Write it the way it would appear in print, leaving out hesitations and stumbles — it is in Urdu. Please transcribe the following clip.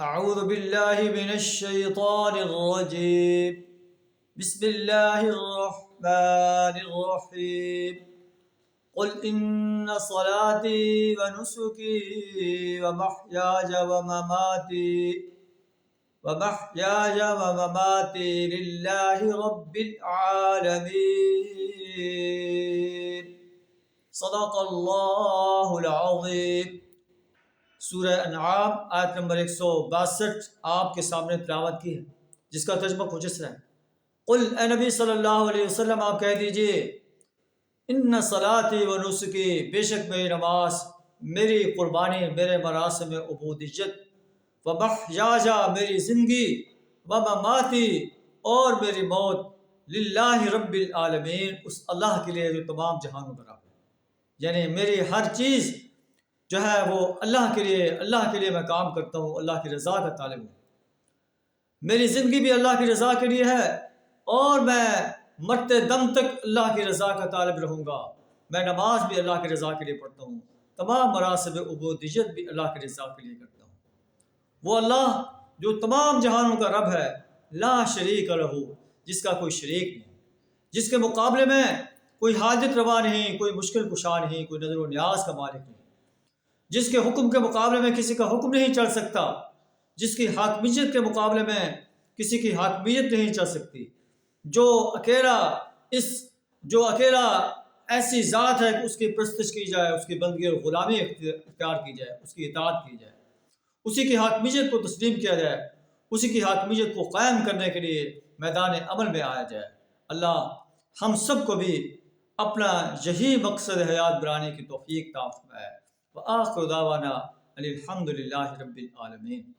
اعوذ باللہ من الشیطان الرجیم بسم اللہ الرحمن الرحیم قل ان صلاتي ونسكي ومحياي ومماتي لله رب العالمين صدق اللہ العظیم۔ سورہ انعام آیت نمبر 162 آپ کے سامنے تلاوت کی ہے، جس کا ترجمہ کچھ اس طرح ہے۔ قل اے نبی صلی اللہ علیہ وسلم آپ کہہ دیجئے ان صلاتی و نسکی، بے شک میری نماز، میری قربانی، میرے مراسم عبودیت، و محیاجا میری زندگی، و مماتی اور میری موت، للہ رب العالمین اس اللہ کے لیے جو تمام جہانوں کا رب ہے۔ یعنی میری ہر چیز جو ہے وہ اللہ کے لیے میں کام کرتا ہوں، اللہ کی رضا کا طالب ہوں۔ میری زندگی بھی اللہ کی رضا کے لیے ہے اور میں مرتے دم تک اللہ کی رضا کا طالب رہوں گا۔ میں نماز بھی اللہ کی رضا کے لیے پڑھتا ہوں، تمام مراسم عبودیت بھی اللہ کی رضا کے لیے کرتا ہوں۔ وہ اللہ جو تمام جہانوں کا رب ہے، لا شریک لہ، جس کا کوئی شریک نہیں، جس کے مقابلے میں کوئی حاجت روا نہیں، کوئی مشکل کشا نہیں، کوئی نظر و نیاز کا مالک نہیں، جس کے حکم کے مقابلے میں کسی کا حکم نہیں چل سکتا، جس کی حاکمیت کے مقابلے میں کسی کی حاکمیت نہیں چل سکتی، جو اکیلا ایسی ذات ہے کہ اس کی پرستش کی جائے، اس کی بندگی اور غلامی اختیار کی جائے، اس کی اطاعت کی جائے، اسی کی حاکمیت کو تسلیم کیا جائے، اسی کی حاکمیت کو قائم کرنے کے لیے میدان عمل میں آیا جائے۔ اللہ ہم سب کو بھی اپنا یہی مقصد حیات بنانے کی توفیق عطا فرمائے۔ وآخر دعوانا الحمد للہ رب العالمین۔